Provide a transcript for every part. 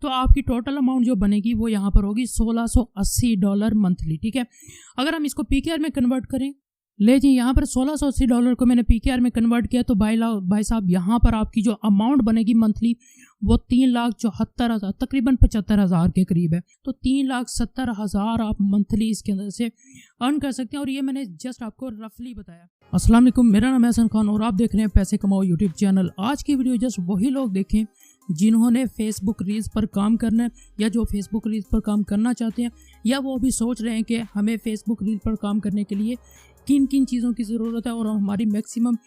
तो आपकी total amount जो बनेगी वो यहाँ पर होगी $1680 मंथली, ठीक है। अगर हम इसको पीकेआर में कन्वर्ट करें, ले जी यहाँ पर $1680 को मैंने पीकेआर में कन्वर्ट किया, तो भाई साहब यहाँ पर आपकी जो अमाउंट बनेगी मंथली वो 3,74,000 तकरीबन 75,000 के करीब है। तो 3,70,000 आप मंथली इसके अंदर से अर्न कर सकते हैं, और ये मैंने जस्ट आपको रफली बताया। अस्सलाम वालेकुम, मेरा नाम है हसन खान और आप देख रहे हैं पैसे कमाओ यूट्यूब चैनल। आज की वीडियो जस्ट वही लोग देखें जिन्होंने फेसबुक रील्स पर काम करना है, या जो फेसबुक रील्स पर काम करना चाहते हैं, या वो भी सोच रहे हैं कि हमें फेसबुक रील पर काम करने के लिए किन किन चीज़ों की ज़रूरत है और हमारी मैक्सिमम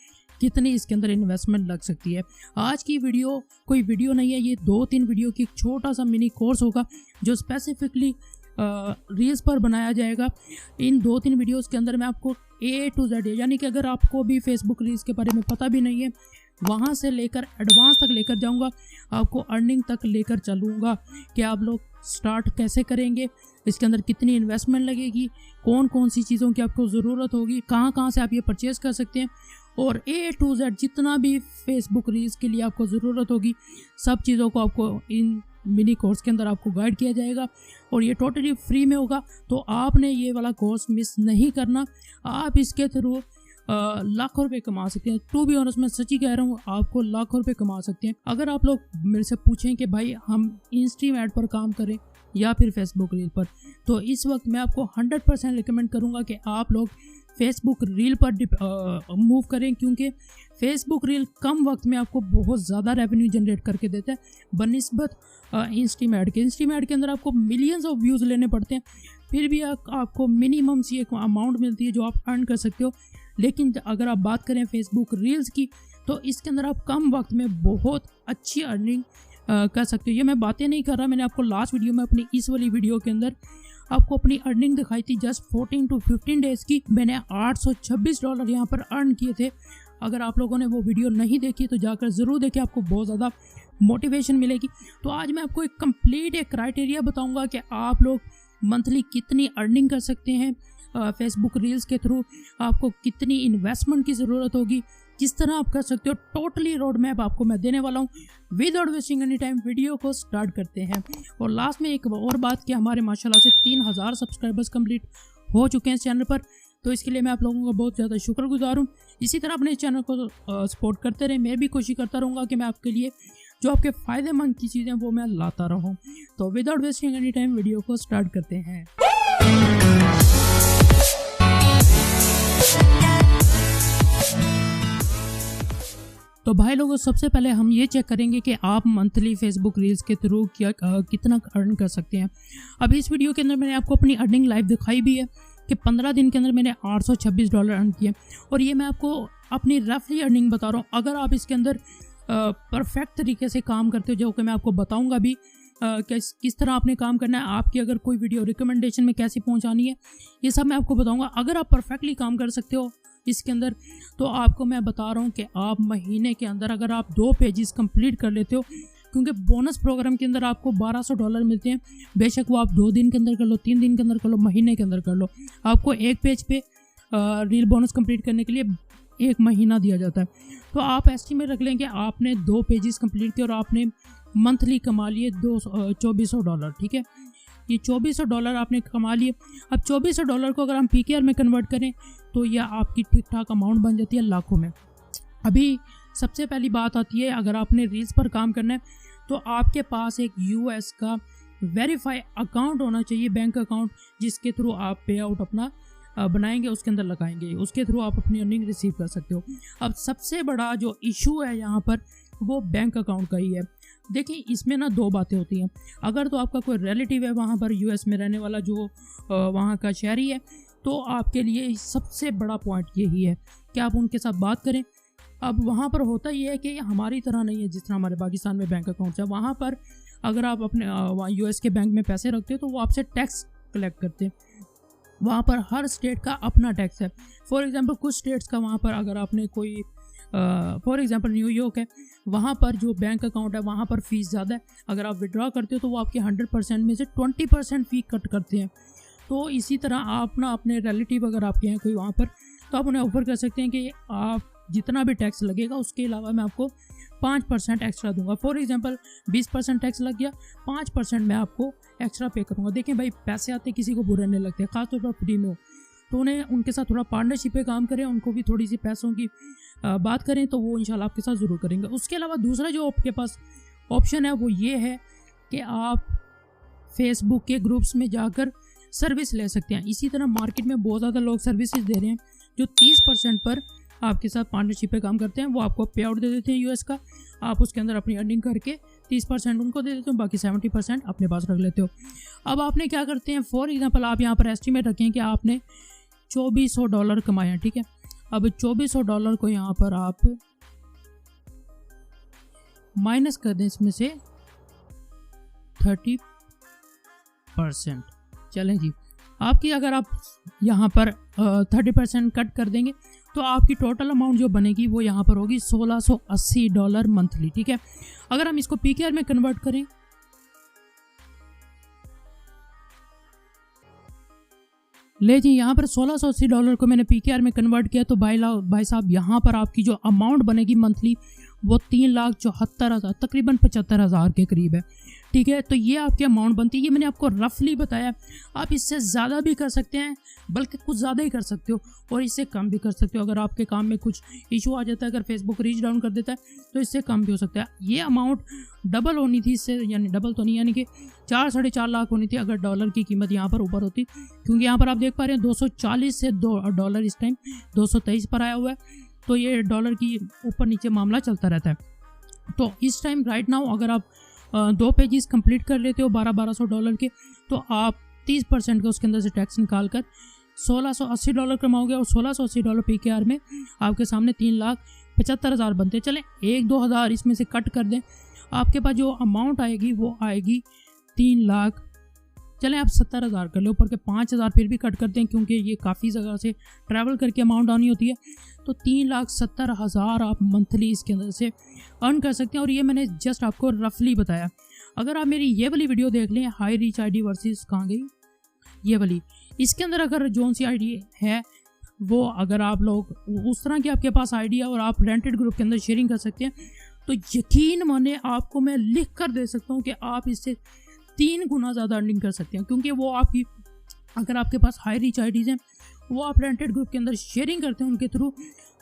कितनी इसके अंदर इन्वेस्टमेंट लग सकती है। आज की वीडियो कोई वीडियो नहीं है, ये 2-3 वीडियो की छोटा सा मिनी कोर्स होगा जो स्पेसिफिकली रील्स पर बनाया जाएगा। इन 2-3 वीडियोस के अंदर मैं आपको A to Z, यानी कि अगर आपको भी फेसबुक रील्स के बारे में पता भी नहीं है, वहाँ से लेकर एडवांस तक लेकर जाऊँगा, आपको अर्निंग तक लेकर चलूँगा कि आप लोग स्टार्ट कैसे करेंगे, इसके अंदर कितनी इन्वेस्टमेंट लगेगी, कौन कौन सी चीज़ों की आपको ज़रूरत होगी, कहाँ कहाँ से आप ये परचेज़ कर सकते हैं, और A to Z जितना भी फेसबुक रील्स के लिए आपको ज़रूरत होगी सब चीज़ों को आपको इन मिनी कोर्स के अंदर आपको गाइड किया जाएगा, और ये टोटली फ्री में होगा। तो आपने ये वाला कोर्स मिस नहीं करना। आप इसके थ्रू लाखों रुपए कमा सकते हैं। टू बी ऑनेस्ट मैं सच्ची कह रहा हूँ, आपको लाखों रुपए कमा सकते हैं। अगर आप लोग मेरे से पूछें कि भाई हम इंस्ट्रीम ऐड पर काम करें या फिर फेसबुक रील पर, तो इस वक्त मैं आपको 100% रिकमेंड करूँगा कि आप लोग फेसबुक रील पर मूव करें, क्योंकि फेसबुक रील कम वक्त में आपको बहुत ज़्यादा रेवेन्यू जनरेट करके देता है बनस्बत इंस्ट्रीम ऐड के। इंस्ट्रीम ऐड के अंदर आपको मिलियंस ऑफ व्यूज़ लेने पड़ते हैं, फिर भी आपको मिनिमम सी एक अमाउंट मिलती है जो आप अर्न कर सकते हो। लेकिन अगर आप बात करें फेसबुक रील्स की, तो इसके अंदर आप कम वक्त में बहुत अच्छी अर्निंग कर सकते हो। ये मैं बातें नहीं कर रहा, मैंने आपको लास्ट वीडियो में अपनी इस वाली वीडियो के अंदर आपको अपनी अर्निंग दिखाई थी जस्ट 14 to 15 डेज़ की। मैंने $826 यहाँ पर अर्न किए थे। अगर आप लोगों ने वो वीडियो नहीं देखी तो जाकर ज़रूर देखें, आपको बहुत ज़्यादा मोटिवेशन मिलेगी। तो आज मैं आपको एक कंप्लीट एक क्राइटेरिया बताऊंगा कि आप लोग मंथली कितनी अर्निंग कर सकते हैं फेसबुक रील्स के थ्रू, आपको कितनी इन्वेस्टमेंट की ज़रूरत होगी, किस तरह आप कर सकते हो। टोटली रोड मैप आपको मैं देने वाला हूँ। Without wasting any time video को स्टार्ट करते हैं। और लास्ट में एक और बात कि हमारे माशाल्लाह से 3000 सब्सक्राइबर्स कंप्लीट हो चुके हैं इस चैनल पर, तो इसके लिए मैं आप लोगों का बहुत ज़्यादा शुक्रगुजार हूँ। इसी तरह अपने चैनल को सपोर्ट करते रहे। मैं भी कोशिश करता रहूँगा कि मैं आपके लिए जो आपके फ़ायदेमंद की चीज़ें वो मैं लाता रहूँ। तो without wasting any time video को स्टार्ट करते हैं। तो भाई लोगों, सबसे पहले हम ये चेक करेंगे कि आप मंथली फेसबुक रील्स के थ्रू कितना अर्न कर सकते हैं। अभी इस वीडियो के अंदर मैंने आपको अपनी अर्निंग लाइव दिखाई भी है कि 15 दिन के अंदर मैंने $826 अर्न किए, और ये मैं आपको अपनी रफली अर्निंग बता रहा हूँ। अगर आप इसके अंदर परफेक्ट तरीके से काम करते हो, जो कि मैं आपको बताऊँगा भी किस तरह आपने काम करना है, आपकी अगर कोई वीडियो रिकमेंडेशन में कैसे पहुँचानी है, ये सब मैं आपको बताऊँगा। अगर आप परफेक्टली काम कर सकते हो इसके अंदर, तो आपको मैं बता रहा हूँ कि आप महीने के अंदर अगर आप 2 पेजेस कंप्लीट कर लेते हो, क्योंकि बोनस प्रोग्राम के अंदर आपको $1200 मिलते हैं। बेशक वो आप 2 दिन के अंदर कर लो, 3 दिन के अंदर कर लो, महीने के अंदर कर लो, आपको एक पेज पे रील बोनस कंप्लीट करने के लिए 1 महीना दिया जाता है। तो आप एस्टिमेट रख लें कि आपने 2 पेजेस कंप्लीट किए और आपने मंथली कमा लिए $2400, ठीक है। ये $2400 आपने कमा लिए। अब $2400 को अगर हम पीकेआर में कन्वर्ट करें तो यह आपकी ठीक ठाक अमाउंट बन जाती है लाखों में। अभी सबसे पहली बात आती है, अगर आपने रील्स पर काम करना है तो आपके पास एक US का वेरीफाई अकाउंट होना चाहिए, बैंक अकाउंट, जिसके थ्रू आप पे आउट अपना बनाएंगे, उसके अंदर लगाएंगे, उसके थ्रू आप अपनी अर्निंग रिसीव कर सकते हो। अब सबसे बड़ा जो इशू है यहाँ पर वो बैंक अकाउंट का ही है। देखिए, इसमें ना 2 बातें होती हैं। अगर तो आपका कोई रिलेटिव है वहाँ पर US में रहने वाला, जो वहाँ का शहरी है, तो आपके लिए सबसे बड़ा पॉइंट यही है कि आप उनके साथ बात करें। अब वहाँ पर होता ये है कि हमारी तरह नहीं है जिस तरह हमारे पाकिस्तान में बैंक अकाउंट्स है। वहाँ पर अगर आप अपने US के बैंक में पैसे रखते हो तो वो आपसे टैक्स कलेक्ट करते हैं। वहाँ पर हर स्टेट का अपना टैक्स है। फॉर एग्ज़ाम्पल कुछ स्टेट्स का वहाँ पर अगर आपने कोई फॉर एग्जांपल न्यूयॉर्क है, वहाँ पर जो बैंक अकाउंट है वहाँ पर फ़ीस ज़्यादा है। अगर आप विड्रॉ करते हो तो वो आपके 100% में से 20% फ़ी कट करते हैं। तो इसी तरह आप ना अपने रिलेटिव अगर आपके हैं कोई वहाँ पर, तो आप उन्हें ऑफर कर सकते हैं कि आप जितना भी टैक्स लगेगा उसके अलावा मैं आपको 5% एक्स्ट्रा दूंगा। फॉर एग्जांपल 20% टैक्स लग गया, 5% मैं आपको एक्स्ट्रा पे करूँगा। देखें भाई, पैसे आते किसी को बुरे नहीं लगते, खासतौर पर फ्री में हो तो उन्हें उनके साथ थोड़ा पार्टनरशिप पे काम करें, उनको भी थोड़ी सी पैसों की बात करें तो वो इंशाल्लाह आपके साथ ज़रूर करेंगे। उसके अलावा दूसरा जो आपके पास ऑप्शन है वो ये है कि आप फेसबुक के ग्रुप्स में जाकर सर्विस ले सकते हैं। इसी तरह मार्केट में बहुत ज़्यादा लोग सर्विसेज दे रहे हैं जो 30% पर आपके साथ पार्टनरशिप पे काम करते हैं। वो आपको पे आउट दे देते हैं यूएस का, आप उसके अंदर अपनी अर्निंग करके 30% उनको दे देते हो, बाकी 70% अपने पास रख लेते हो। अब आपने क्या करते हैं, फॉर एग्जांपल आप यहाँ पर एस्टिमेट रखें कि आपने $2400 कमाया, ठीक है। अब $2400 को यहाँ पर आप माइनस कर दें इसमें से 30%। चलें जी, आपकी अगर आप यहाँ पर 30% कट कर देंगे तो आपकी टोटल अमाउंट जो बनेगी वो यहाँ पर होगी $1680 मंथली, ठीक है। अगर हम इसको पीकेआर में कन्वर्ट करें, ले जी यहाँ पर $1680 को मैंने पीकेआर में कन्वर्ट किया तो भाई साहब यहाँ पर आपकी जो अमाउंट बनेगी मंथली वो 3,74,000 तकरीबन 75,000 के करीब है, ठीक है। तो ये आपकी अमाउंट बनती है। ये मैंने आपको रफली बताया, आप इससे ज़्यादा भी कर सकते हैं, बल्कि कुछ ज़्यादा ही कर सकते हो और इससे कम भी कर सकते हो। अगर आपके काम में कुछ इशू आ जाता है, अगर फेसबुक रीच डाउन कर देता है तो इससे कम भी हो सकता है। ये अमाउंट डबल होनी थी इससे, यानी डबल तो नहीं, यानी कि 4-4.5 लाख होनी थी अगर डॉलर की कीमत यहाँ पर ऊपर होती, क्योंकि यहाँ पर आप देख पा रहे हैं 240 से $2 इस टाइम 223 पर आया हुआ है। तो ये डॉलर की ऊपर नीचे मामला चलता रहता है। तो इस टाइम राइट नाउ अगर आप 2 पेजेस कंप्लीट कर लेते हो $1200 के, तो आप 30% का उसके अंदर से टैक्स निकाल कर $1680 कमाओगे और $1680 पीकेआर में आपके सामने 3,75,000 बनते। चलें 1-2 हज़ार इसमें से कट कर दें, आपके पास जो अमाउंट आएगी वो आएगी 3 लाख। चलें आप 70,000 कर लो, ऊपर के 5,000 फिर भी कट करते हैं क्योंकि ये काफ़ी जगह से ट्रैवल करके अमाउंट आनी होती है। तो 3,70,000 आप मंथली इसके अंदर से अर्न कर सकते हैं। और ये मैंने जस्ट आपको रफली बताया। अगर आप मेरी ये वाली वीडियो देख लें, हाई रीच आईडी वर्सेस कहाँ गई, ये वाली, इसके अंदर अगर जोन सी आईडी है वो, अगर आप लोग उस तरह की आपके पास आईडी है और आप रेंटेड ग्रुप के अंदर शेयरिंग कर सकते हैं, तो यकीन माने आपको मैं लिख कर दे सकता हूँ कि आप इससे 3 गुना ज़्यादा अर्निंग कर सकते हैं। क्योंकि वो आपकी, अगर आपके पास हाई रीच आईडीज़ हैं, वो आप रेंटेड ग्रुप के अंदर शेयरिंग करते हैं उनके थ्रू,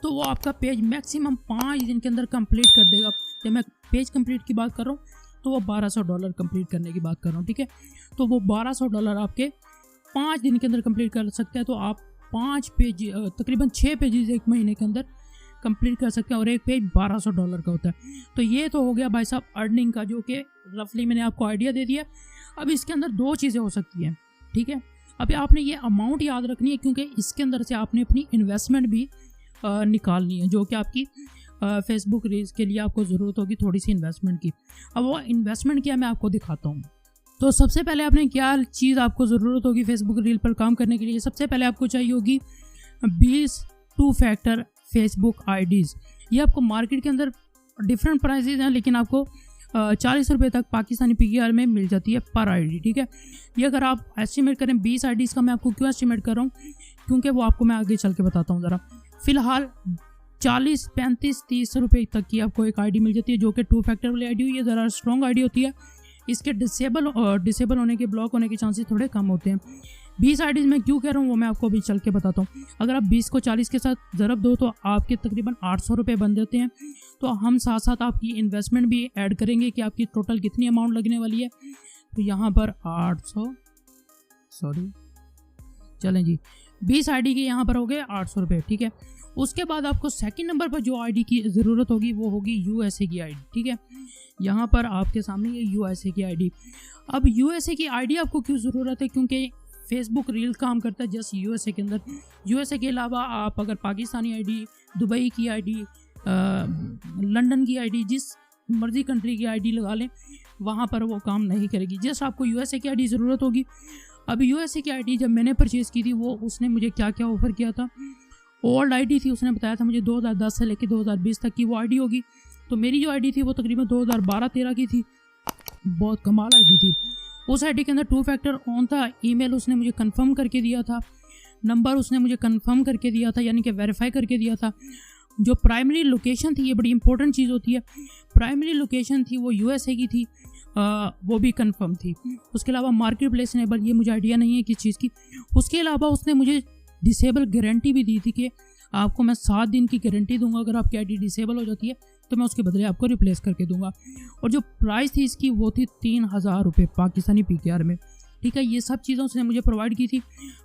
तो वो आपका पेज मैक्सिमम 5 दिन के अंदर कंप्लीट कर देगा। जब मैं पेज कंप्लीट की बात कर रहा हूँ तो वो $1200 कंप्लीट करने की बात कर रहा हूँ, ठीक है। तो वो $1200 आपके 5 दिन के अंदर कंप्लीट कर सकते हैं। तो आप 5 पेज, तकरीबन 6 पेजेस एक महीने के अंदर कंप्लीट कर सकते हैं और एक पेज $1200 का होता है। तो ये तो हो गया भाई साहब अर्निंग का, जो कि रफली मैंने आपको आइडिया दे दिया। अब इसके अंदर 2 चीज़ें हो सकती हैं, ठीक है। अभी आपने ये अमाउंट याद रखनी है क्योंकि इसके अंदर से आपने अपनी इन्वेस्टमेंट भी निकालनी है, जो कि आपकी फेसबुक रील्स के लिए आपको ज़रूरत होगी थोड़ी सी इन्वेस्टमेंट की। अब वो इन्वेस्टमेंट क्या मैं आपको दिखाता हूँ। तो सबसे पहले आपने क्या चीज़ आपको ज़रूरत होगी फेसबुक रील पर काम करने के लिए, सबसे पहले आपको चाहिए होगी 20 2 फैक्टर फेसबुक आईडीज़। ये आपको मार्केट के अंदर डिफरेंट प्राइसेस हैं, लेकिन आपको 40 रुपये तक पाकिस्तानी पीकेआर में मिल जाती है पर आईडी, ठीक है। ये अगर आप एस्टिमेट करें 20 आईडीज़ का, मैं आपको क्यों एस्टिमेट कर रहा हूँ क्योंकि वो आपको मैं आगे चल के बताता हूँ ज़रा। फ़िलहाल 40, 35, 30 रुपये तक की आपको एक आईडी मिल जाती है, जो कि 2 फैक्टर वाली आईडी हुई है, ज़रा स्ट्रॉन्ग आईडी होती है। इसके डिसेबल होने के, ब्लॉक होने के चांसेस थोड़े कम होते हैं। 20 आईडीज़ मैं क्यों कह रहा हूँ वो मैं आपको अभी चल के बताता हूँ। अगर आप 20 को 40 के साथ ज़रब दो तो आपके तकरीबन 800 रुपये बन जाते हैं। तो हम साथ साथ आपकी इन्वेस्टमेंट भी ऐड करेंगे कि आपकी टोटल कितनी अमाउंट लगने वाली है। तो यहाँ पर 800, चलें जी, 20 आईडी के यहाँ पर हो गए 800 रुपये, ठीक है। उसके बाद आपको सेकंड नंबर पर जो आईडी की ज़रूरत होगी वो होगी यूएसए की आईडी, ठीक है। यहाँ पर आपके सामने ये यूएसए की आईडी। अब यूएसए की आईडी आपको क्यों ज़रूरत है, क्योंकि फेसबुक रील काम करता है जस्ट यूएसए के अंदर। यूएसए के अलावा आप अगर पाकिस्तानी आईडी, दुबई की आईडी, लंदन की आईडी, जिस मर्जी कंट्री की आईडी लगा लें, वहाँ पर वो काम नहीं करेगी। जस्ट आपको यूएसए की आईडी ज़रूरत होगी। अब यूएसए की आईडी जब मैंने परचेज़ की थी, वो उसने मुझे क्या क्या ऑफ़र किया था। ओल्ड आईडी थी, उसने बताया था मुझे 2010 से लेकर 2020 तक की वो आईडी होगी। तो मेरी जो आईडी थी वो तकरीबन 2012-13 की थी। बहुत कमाल आईडी थी। उस आईडी के अंदर 2 फैक्टर ऑन था, ईमेल उसने मुझे कंफर्म करके दिया था, नंबर उसने मुझे कंफर्म करके दिया था, यानी कि वेरीफाई करके दिया था। जो प्राइमरी लोकेशन थी, ये बड़ी इंपॉर्टेंट चीज़ होती है। प्राइमरी लोकेशन थी वो यूएसए की थी, वो भी कंफर्म थी। उसके अलावा मार्केट प्लेस इनेबल, ये मुझे आइडिया नहीं है किस चीज़ की। उसके अलावा उसने मुझे डिसेबल गारंटी भी दी थी कि आपको मैं 7 दिन की गारंटी दूंगा, अगर आपकी आईडी डिसेबल हो जाती है तो मैं उसके बदले आपको रिप्लेस करके दूंगा। और जो प्राइस थी इसकी वो थी 3000 रुपये पाकिस्तानी PKR में, ठीक है। ये सब चीज़ें उसने मुझे प्रोवाइड की थी,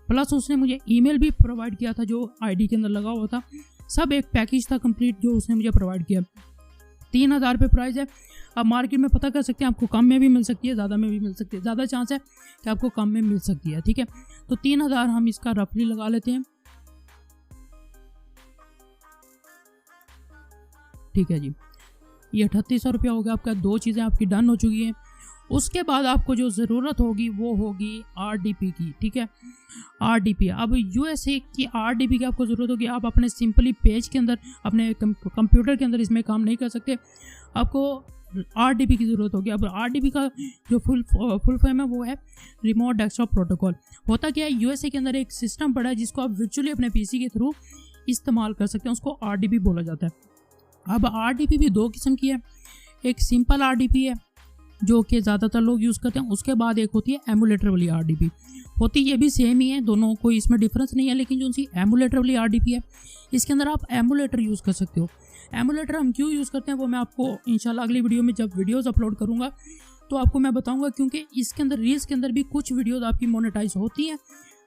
प्लस उसने मुझे ईमेल भी प्रोवाइड किया था जो आईडी के अंदर लगा हुआ था। सब एक पैकेज था कंप्लीट जो उसने मुझे प्रोवाइड किया। 3000 रुपये प्राइस है। आप मार्केट में पता कर सकते हैं, आपको कम में भी मिल सकती है, ज़्यादा में भी मिल सकती है, ज़्यादा चांस है कि आपको कम में मिल सकती है, ठीक है। तो 3000 हम इसका रफली लगा लेते हैं, ठीक है जी। ये 3800 रुपया हो गया आपका। 2 चीज़ें आपकी डन हो चुकी हैं। उसके बाद आपको जो ज़रूरत होगी वो होगी RDP की, ठीक है। RDP, अब USA की RDP की आपको ज़रूरत होगी। आप अपने सिंपली पेज के अंदर, अपने कंप्यूटर के अंदर इसमें काम नहीं कर सकते, आपको RDP की ज़रूरत होगी। अब RDP का जो फुल फॉर्म है वो है रिमोट डेस्कटॉप प्रोटोकॉल। होता क्या है, USA के अंदर एक सिस्टम पड़ा है जिसको आप वर्चुअली अपने PC के थ्रू इस्तेमाल कर सकते हैं, उसको RDP बोला जाता है। अब RDP भी 2 किस्म की है, एक सिंपल RDP है जो कि ज़्यादातर लोग यूज़ करते हैं, उसके बाद एक होती है एमुलेटर वाली RDP। होती ये भी सेम ही है, दोनों कोई इसमें डिफरेंस नहीं है, लेकिन जो सी एमुलेटर वाली RDP है इसके अंदर आप एमुलेटर यूज़ कर सकते हो। एमुलेटर हम क्यों यूज़ करते हैं वो मैं आपको इंशाल्लाह अगली वीडियो में जब वीडियोस अपलोड करूँगा तो आपको मैं बताऊँगा, क्योंकि इसके अंदर रील्स के अंदर भी कुछ वीडियोज़ आपकी मोनेटाइज होती हैं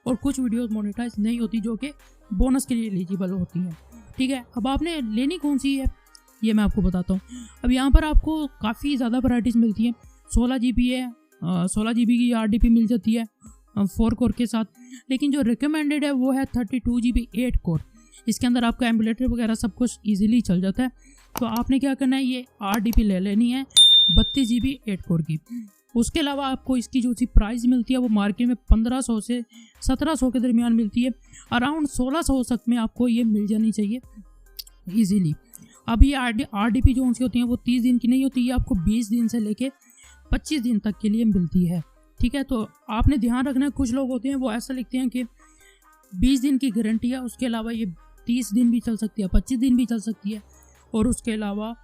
और कुछ वीडियोज़ मोनेटाइज नहीं होती जो कि बोनस के लिए एलिजिबल होती हैं, ठीक है। अब आपने लेनी कौन सी है ये मैं आपको बताता हूँ। अब यहाँ पर आपको काफ़ी ज़्यादा वैराइटीज़ मिलती हैं। 16 GB है, 16 GB की RDP मिल जाती है 4 कोर के साथ, लेकिन जो रिकमेंडेड है वो है 32 GB 8 कोर। इसके अंदर आपका एमुलेटर वगैरह सब कुछ ईजिली चल जाता है। तो आपने क्या करना है, ये RDP ले लेनी है 32 GB 8 कोर की। उसके अलावा आपको इसकी जो सी प्राइस मिलती है वो मार्केट में 1500 से 1700 के दरमियान मिलती है। अराउंड 1600 तक में आपको ये मिल जानी चाहिए ईजिली। अब ये RDP जो सी होती हैं वो 30 दिन की नहीं होती, ये आपको 20 दिन से लेके 25 दिन तक के लिए मिलती है, ठीक है। तो आपने ध्यान रखना है, कुछ लोग होते हैं वो ऐसा लिखते हैं कि 20 दिन की गारंटी है, उसके अलावा ये 30 दिन भी चल सकती है, 25 दिन भी चल सकती है और उसके अलावा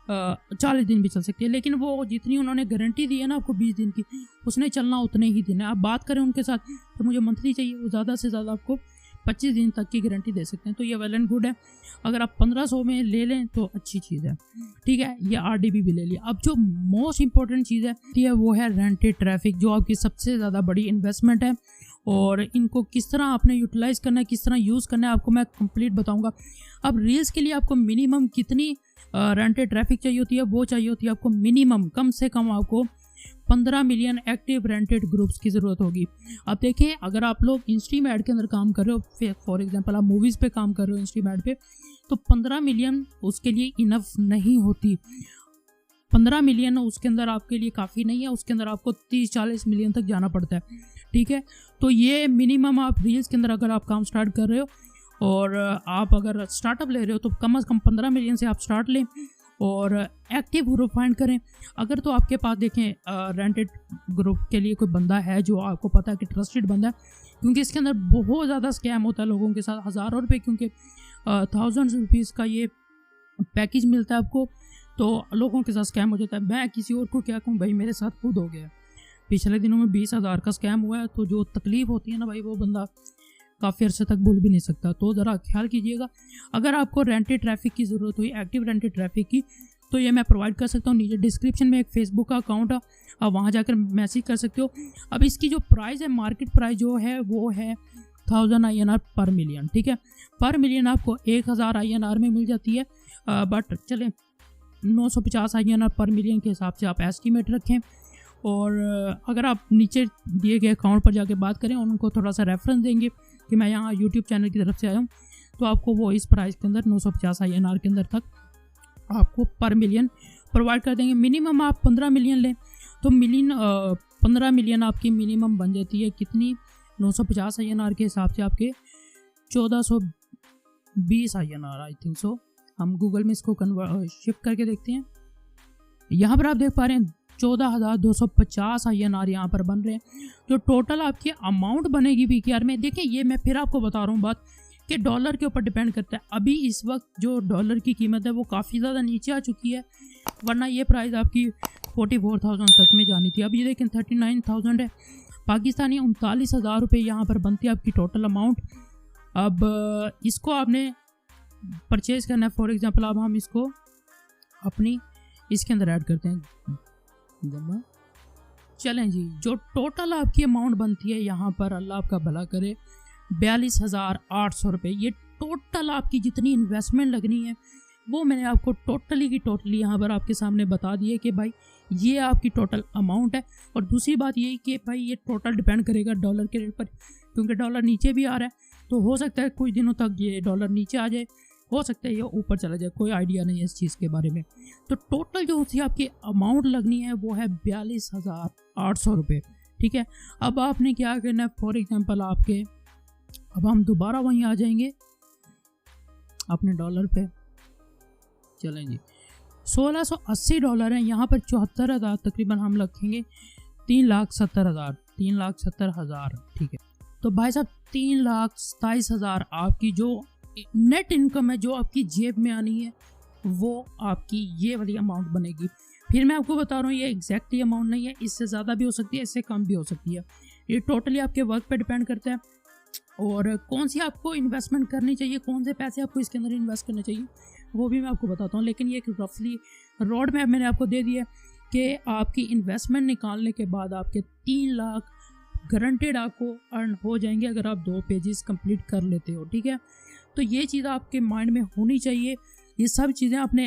40 दिन भी चल सकती है। लेकिन वो जितनी उन्होंने गारंटी दी है ना आपको 20 दिन की, उसने चलना उतने ही दिन है। आप बात करें उनके साथ तो मुझे मंथली चाहिए, वो ज़्यादा से ज़्यादा आपको 25 दिन तक की गारंटी दे सकते हैं। तो ये वेल एंड गुड है। अगर आप 1500 में ले लें तो अच्छी चीज़ है, ठीक है। ये RDP भी ले लिया। अब जो मोस्ट इंपॉर्टेंट चीज़ है वो है रेंटेड ट्रैफिक, जो आपकी सबसे ज़्यादा बड़ी इन्वेस्टमेंट है और इनको किस तरह आपने यूटिलाइज़ करना है, किस तरह यूज़ करना है, आपको मैं कंप्लीट बताऊंगा। अब रील्स के लिए आपको मिनिमम कितनी रेंटेड ट्रैफिक चाहिए होती है, वो चाहिए होती है आपको मिनिमम कम से कम आपको 15 मिलियन एक्टिव रेंटेड ग्रुप्स की ज़रूरत होगी। अब देखें, अगर आप लोग इंस्ट्रीम ऐड के अंदर काम कर रहे हो, फॉर एग्जांपल आप मूवीज़ पे काम कर रहे हो इंस्ट्रीम ऐड पे, तो 15 मिलियन उसके लिए इनफ नहीं होती। 15 मिलियन उसके अंदर आपके लिए काफ़ी नहीं है, उसके अंदर आपको 30-40 मिलियन तक जाना पड़ता है, ठीक है। तो ये मिनिमम आप रील्स के अंदर अगर आप काम स्टार्ट कर रहे हो और आप अगर स्टार्टअप ले रहे हो तो कम से कम 15 मिलियन से आप स्टार्ट लें और एक्टिव ग्रुप फाइंड करें। अगर तो आपके पास देखें रेंटेड ग्रुप के लिए कोई बंदा है जो आपको पता है कि ट्रस्टेड बंदा है, क्योंकि इसके अंदर बहुत ज़्यादा स्कैम होता है लोगों के साथ, हज़ारों रुपये, क्योंकि 1000 रुपीज़ का ये पैकेज मिलता है आपको, तो लोगों के साथ स्कैम हो जाता है। मैं किसी और को क्या कहूँ भाई, मेरे साथ खुद हो गया। पिछले दिनों में 20,000 का स्कैम हुआ है, तो जो तकलीफ़ होती है ना भाई, वो बंदा काफ़ी अर्से तक भूल भी नहीं सकता। तो ज़रा ख्याल कीजिएगा। अगर आपको रेंटेड ट्रैफिक की ज़रूरत हुई, एक्टिव रेंटेड ट्रैफिक की, तो ये मैं प्रोवाइड कर सकता हूँ। नीचे डिस्क्रिप्शन में एक फेसबुक का अकाउंट है, आप वहाँ जाकर मैसेज कर सकते हो। अब इसकी जो प्राइस है, मार्केट प्राइस जो है वो है 1000 INR पर मिलियन, ठीक है। पर मिलियन आपको 1000 INR में मिल जाती है, बट चलें 950 INR पर मिलियन के हिसाब से आप एस्टिमेट रखें। और अगर आप नीचे दिए गए अकाउंट पर जाके बात करें, उनको थोड़ा सा रेफरेंस देंगे कि मैं यहाँ यूट्यूब चैनल की तरफ से आया हूँ, तो आपको वो इस प्राइस के अंदर 950 INR के अंदर तक आपको पर मिलियन प्रोवाइड कर देंगे। मिनिमम आप 15 मिलियन लें तो 15 मिलियन आपकी मिनिमम बन जाती है कितनी, 950 INR के हिसाब से आपके 1420 INR आई थिंक सो। हम गूगल में इसको शिफ्ट करके देखते हैं। यहाँ पर आप देख पा रहे हैं 14,250 INR यहाँ पर बन रहे हैं। जो टोटल आपकी अमाउंट बनेगी PKR में, देखिए ये मैं फिर आपको बता रहा हूँ बात कि डॉलर के ऊपर डिपेंड करता है। अभी इस वक्त जो डॉलर की कीमत है वो काफ़ी ज़्यादा नीचे आ चुकी है, वरना ये प्राइस आपकी 44,000 तक में जानी थी। अब ये देखें 39,000 है। पाकिस्तानी 39,000 रुपये यहाँ पर बनती है आपकी टोटल अमाउंट। अब इसको आपने परचेज़ करना है। फॉर एग्जांपल अब हम इसको अपनी इसके अंदर ऐड करते हैं। चलें जी, जो टोटल आपकी अमाउंट बनती है यहाँ पर, अल्लाह आपका भला करे, 42,800 रुपये। ये टोटल आपकी जितनी इन्वेस्टमेंट लगनी है वो मैंने आपको टोटली की टोटली यहाँ पर आपके सामने बता दी है कि भाई ये आपकी टोटल अमाउंट है। और दूसरी बात ये कि भाई ये टोटल डिपेंड करेगा डॉलर के रेट पर, क्योंकि डॉलर नीचे भी आ रहा है, तो हो सकता है कुछ दिनों तक ये डॉलर नीचे आ जाए, हो सकता है ये ऊपर चला जाए, कोई आइडिया नहीं है इस चीज़ के बारे में। तो टोटल जो उसकी आपकी अमाउंट लगनी है वो है 42,800 रुपये, ठीक है। अब आपने क्या करना है, फॉर एग्जांपल आपके, अब हम दोबारा वहीं आ जाएंगे अपने डॉलर पे। चलें जी, $1680 है, यहाँ पर 74,000 तकरीबन हम रखेंगे, 3,70,000, ठीक है। तो भाई साहब 3,27,000 आपकी जो नेट इनकम है, जो आपकी जेब में आनी है, वो आपकी ये वाली अमाउंट बनेगी। फिर मैं आपको बता रहा हूँ ये एग्जैक्टली अमाउंट नहीं है, इससे ज़्यादा भी हो सकती है, इससे कम भी हो सकती है। ये टोटली आपके वर्क पे डिपेंड करता है और कौन सी आपको इन्वेस्टमेंट करनी चाहिए, कौन से पैसे आपको इसके अंदर इन्वेस्ट करने चाहिए, वो भी मैं आपको बताता हूँ। लेकिन ये एक रफली रोड मैप मैंने आपको दे दिया कि आपकी इन्वेस्टमेंट निकालने के बाद आपके 3 लाख गारंटेड आपको अर्न हो जाएंगे अगर आप 2 पेजेस कंप्लीट कर लेते हो, ठीक है। तो ये चीज़ आपके माइंड में होनी चाहिए। ये सब चीज़ें अपने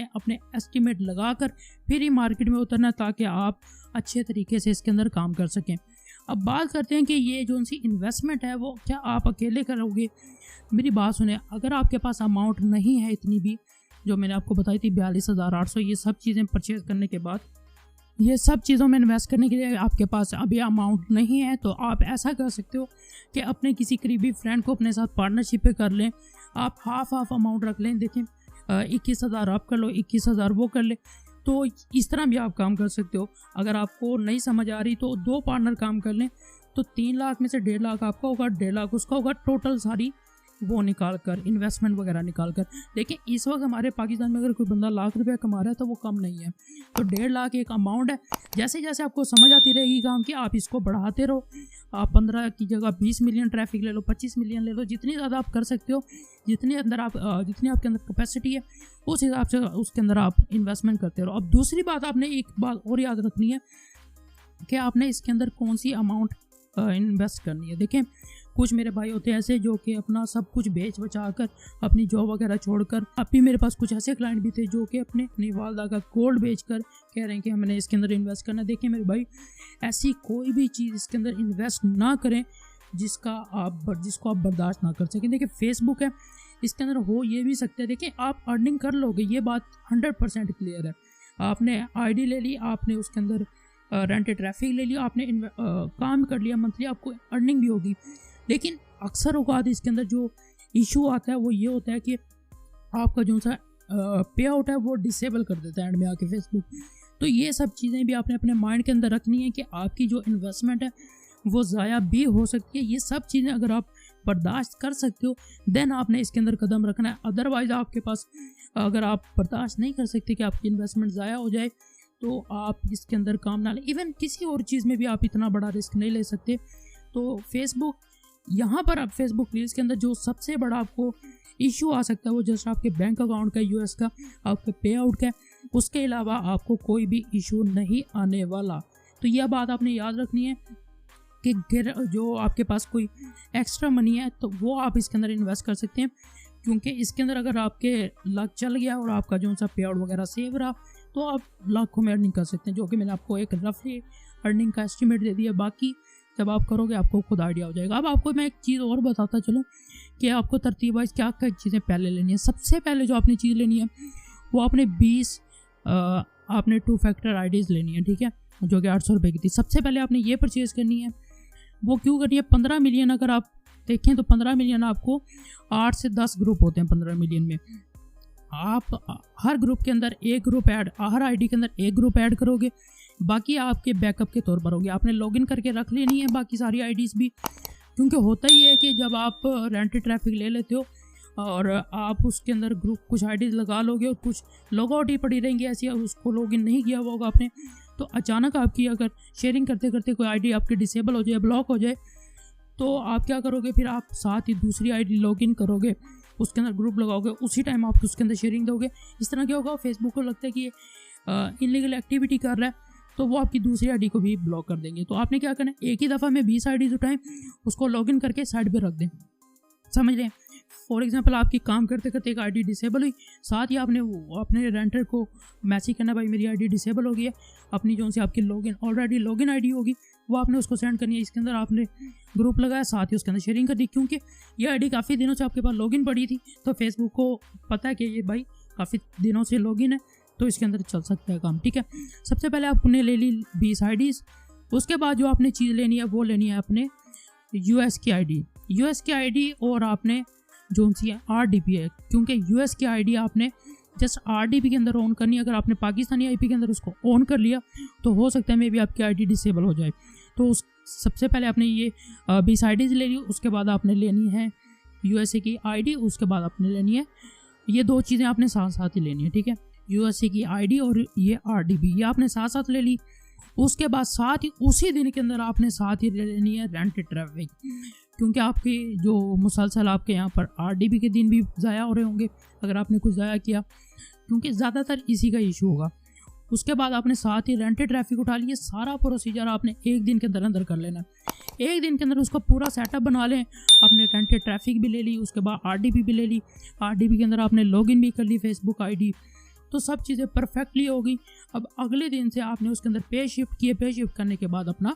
एस्टिमेट लगाकर फिर ही मार्केट में उतरना, ताकि आप अच्छे तरीके से इसके अंदर काम कर सकें। अब बात करते हैं कि ये जो सी इन्वेस्टमेंट है वो क्या आप अकेले करोगे। मेरी बात सुने, अगर आपके पास अमाउंट नहीं है इतनी भी, जो मैंने आपको बताई थी 42,800, ये सब चीज़ें परचेज करने के बाद, ये सब चीज़ों में इन्वेस्ट करने के लिए आपके पास अभी अमाउंट नहीं है, तो आप ऐसा कर सकते हो कि अपने किसी करीबी फ्रेंड को अपने साथ पार्टनरशिप पे कर लें। आप हाफ अमाउंट रख लें। देखें 21,000 आप कर लो, 21,000 वो कर ले, तो इस तरह भी आप काम कर सकते हो। अगर आपको नहीं समझ आ रही तो 2 पार्टनर काम कर लें, तो 3 लाख में से 1.5 लाख आपका होगा, 1.5 लाख उसका होगा, टोटल सारी वो निकाल कर, इन्वेस्टमेंट वगैरह निकाल कर। देखिए इस वक्त हमारे पाकिस्तान में अगर कोई बंदा लाख रुपया कमा रहा है तो वो कम नहीं है, तो 1.5 लाख एक अमाउंट है। जैसे जैसे आपको समझ आती रहेगी काम की, आप इसको बढ़ाते रहो। आप 15 की जगह 20 मिलियन ट्रैफिक ले लो, 25 मिलियन ले लो, जितनी ज़्यादा आप कर सकते हो, जितनी आपके अंदर कैपेसिटी है, उस हिसाब से उसके अंदर आप इन्वेस्टमेंट करते रहो। अब दूसरी बात, आपने एक बात और याद रखनी है कि आपने इसके अंदर कौन सी अमाउंट इन्वेस्ट करनी है। देखें कुछ मेरे भाई होते हैं ऐसे जो कि अपना सब कुछ बेच बचा कर, अपनी जॉब वगैरह छोड़कर, अभी मेरे पास कुछ ऐसे क्लाइंट भी थे जो कि अपनी वालदा का गोल्ड बेचकर कह रहे हैं कि हमने इसके अंदर इन्वेस्ट करना है। देखिए मेरे भाई, ऐसी कोई भी चीज़ इसके अंदर इन्वेस्ट ना करें जिसको आप बर्दाश्त ना कर सकें। देखिए फेसबुक है, इसके अंदर हो ये भी सकते हैं। देखिए आप अर्निंग कर लोगे, ये बात 100% क्लियर है। आपने आईडी ले ली, आपने उसके अंदर रेंटेड ट्रैफिक ले लिया, आपने काम कर लिया, मंथली आपको अर्निंग भी होगी। लेकिन अक्सर औकात इसके अंदर जो इशू आता है वो ये होता है कि आपका जो सा पे आउट है वो डिसेबल कर देता है एंड में आके फेसबुक। तो ये सब चीज़ें भी आपने अपने माइंड के अंदर रखनी है कि आपकी जो इन्वेस्टमेंट है वो ज़ाया भी हो सकती है। ये सब चीज़ें अगर आप बर्दाश्त कर सकते हो देन आपने इसके अंदर कदम रखना है। अदरवाइज़ आपके पास, अगर आप बर्दाश्त नहीं कर सकते कि आपकी इन्वेस्टमेंट ज़ाया हो जाए, तो आप इसके अंदर काम ना लें। इवन किसी और चीज़ में भी आप इतना बड़ा रिस्क नहीं ले सकते। तो फेसबुक, यहाँ पर आप फेसबुक रील्स के अंदर जो सबसे बड़ा आपको इशू आ सकता है वो जस्ट आपके बैंक अकाउंट का, यूएस का, आपके पे आउट का। उसके अलावा आपको कोई भी इशू नहीं आने वाला। तो यह बात आपने याद रखनी है कि जो आपके पास कोई एक्स्ट्रा मनी है तो वो आप इसके अंदर इन्वेस्ट कर सकते हैं, क्योंकि इसके अंदर अगर आपके लक चल गया और आपका जो सा पे आउट वगैरह सेव रहा तो आप लाखों में अर्निंग कर सकते हैं, जो कि मैंने आपको एक रफली अर्निंग का एस्टिमेट दे दिया। बाकी जब आप करोगे आपको खुद आइडिया हो जाएगा। अब आपको मैं एक चीज़ और बताता चलूँ कि आपको तरतीब वाइज क्या क्या चीज़ें पहले लेनी है। सबसे पहले जो आपने चीज़ लेनी है वो आपने 20 आपने 2 फैक्टर आईडीज़ लेनी है, ठीक है, जो कि 800 रुपये की थी। सबसे पहले आपने ये परचेज़ करनी है। वो क्यों करनी है? 15 मिलियन अगर आप देखें तो 15 मिलियन आपको 8 से 10 ग्रुप होते हैं। 15 मिलियन में आप हर ग्रुप के अंदर एक ग्रुप ऐड, हर आईडी के अंदर एक ग्रुप ऐड करोगे, बाकी आपके बैकअप के तौर पर होगी। आपने लॉगिन करके रख लेनी है बाकी सारी आईडीज़ भी, क्योंकि होता ही है कि जब आप रेंटेड ट्रैफिक ले लेते हो और आप उसके अंदर ग्रुप कुछ आईडी लगा लोगे और कुछ लॉग आउट ही पड़ी रहेंगी ऐसी, उसको लॉगिन नहीं किया हुआ होगा आपने, तो अचानक आपकी अगर शेयरिंग करते करते कोई आईडी आपकी डिसेबल हो जाए, ब्लॉक हो जाए, तो आप क्या करोगे, फिर आप साथ ही दूसरी आईडी लॉगिन करोगे, उसके अंदर ग्रुप लगाओगे, उसी टाइम आप उसके अंदर शेयरिंग दोगे। इस तरह क्या होगा, फेसबुक को लगता है कि ये इलीगल एक्टिविटी कर रहा है, तो वो आपकी दूसरी आईडी को भी ब्लॉक कर देंगे। तो आपने क्या करना है, एक ही दफ़ा में 20 आईडीज उठाएं, उसको लॉगिन करके साइड पे रख दें, समझ लें। फॉर एग्जांपल आपकी काम करते करते एक आईडी डिसेबल हुई, साथ ही आपने अपने रेंटर को मैसेज करना, भाई मेरी आईडी डिसेबल हो गई है, अपनी जो सी आपकी लॉगिन ऑलरेडी लॉगिन आईडी होगी वो आपने उसको सेंड करनी है। इसके अंदर आपने ग्रुप लगाया, साथ ही उसके अंदर शेयरिंग कर दी, क्योंकि ये आईडी काफ़ी दिनों से आपके पास लॉगिन पड़ी थी, तो फेसबुक को पता है कि ये भाई काफ़ी दिनों से लॉगिन है, तो इसके अंदर चल सकता है काम, ठीक है। सबसे पहले आपने ले ली 20 आईडीज़, उसके बाद जो आपने चीज़ लेनी है वो लेनी है अपने यूएस की आईडी, और आपने जो सी है RDP है, क्योंकि यूएस की आईडी आपने जस्ट RDP के अंदर ऑन करनी है। अगर आपने पाकिस्तानी IP के अंदर उसको ऑन कर लिया तो हो सकता है मे भी आपकी आईडी डिसेबल हो जाए। तो सबसे पहले आपने ये 20 आईडीज़ ले ली, उसके बाद आपने लेनी है USA की आईडी, उसके बाद आपने लेनी है, ये दो चीज़ें आपने साथ साथ ही लेनी है, ठीक है। USA की आईडी और ये RDP, ये आपने साथ साथ ले ली। उसके बाद साथ ही उसी दिन के अंदर आपने साथ ही ले लेनी है रेंट ट्रैफिक, क्योंकि आपकी जो मुसलसल आपके यहाँ पर RDP के दिन भी ज़ाया हो रहे होंगे अगर आपने कुछ ज़ाया किया, क्योंकि ज़्यादातर इसी का इशू होगा। उसके बाद आपने साथ ही रेंटेड ट्रैफिक उठा लिया, सारा प्रोसीजर आपने एक दिन के अंदर कर लेना। एक दिन के अंदर उसका पूरा सेटअप बना लें, आपने रेंटेड ट्रैफिक भी ले ली, उसके बाद RDP भी ले ली, RDP के अंदर आपने लॉगिन भी कर ली फेसबुक आईडी, तो सब चीज़ें परफेक्टली होगी। अब अगले दिन से आपने उसके अंदर पे शिफ्ट किए, पे शिफ्ट करने के बाद अपना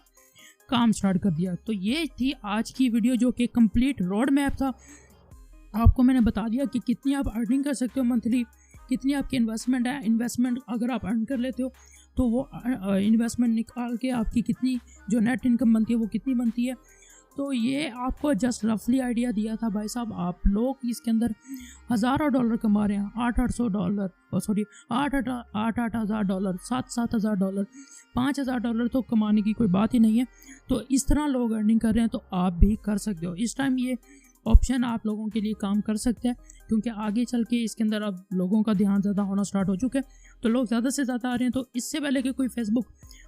काम स्टार्ट कर दिया। तो ये थी आज की वीडियो, जो कि कंप्लीट रोड मैप था। आपको मैंने बता दिया कि कितनी आप अर्निंग कर सकते हो मंथली, कितनी आपकी इन्वेस्टमेंट है, इन्वेस्टमेंट अगर आप अर्न कर लेते हो तो वो इन्वेस्टमेंट निकाल के आपकी कितनी जो नेट इनकम बनती है वो कितनी बनती है। तो ये आपको जस्ट रफली आइडिया दिया था भाई साहब। आप लोग इसके अंदर हज़ारों डॉलर कमा रहे हैं, 800 dollar, sorry 8,000 dollar, 7,000 dollar, 5,000 dollar तो कमाने की कोई बात ही नहीं है। तो इस तरह लोग अर्निंग कर रहे हैं, तो आप भी कर सकते हो। इस टाइम ये ऑप्शन आप लोगों के लिए काम कर सकते हैं, क्योंकि आगे चल के इसके अंदर अब लोगों का ध्यान ज़्यादा होना स्टार्ट हो चुका है, तो लोग ज़्यादा से ज़्यादा आ रहे हैं। तो इससे पहले कि कोई फेसबुक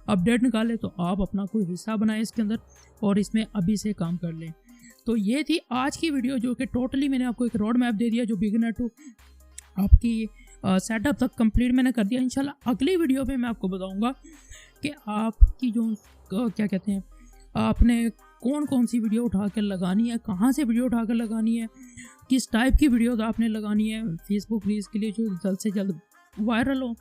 अपडेट निकाले तो आप अपना कोई हिस्सा बनाएं इसके अंदर और इसमें अभी से काम कर लें। तो ये थी आज की वीडियो, जो कि टोटली मैंने आपको एक रोड मैप दे दिया, जो बिगिनर टू आपकी सेटअप तक कंप्लीट मैंने कर दिया। इंशाल्लाह अगली वीडियो में मैं आपको बताऊँगा कि आपकी जो क्या कहते हैं, आपने कौन कौन सी वीडियो उठा कर लगानी है, कहाँ से वीडियो उठा कर लगानी है, किस टाइप की वीडियो आपने लगानी है फेसबुक रील्स के लिए जो जल्द से जल्द वायरल हो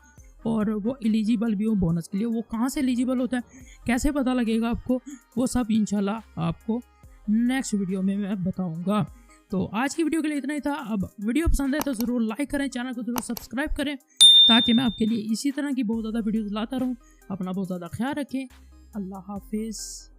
और वो एलिजिबल भी हो बोनस के लिए। वो कहाँ से एलिजिबल होता है, कैसे पता लगेगा आपको, वो सब इंशाल्लाह आपको नेक्स्ट वीडियो में मैं बताऊँगा। तो आज की वीडियो के लिए इतना ही था। अब वीडियो पसंद है तो ज़रूर लाइक करें, चैनल को ज़रूर सब्सक्राइब करें, ताकि मैं आपके लिए इसी तरह की बहुत ज़्यादा वीडियोज़ लाता रहूँ। अपना बहुत ज़्यादा ख्याल रखें। अल्लाह हाफिज़।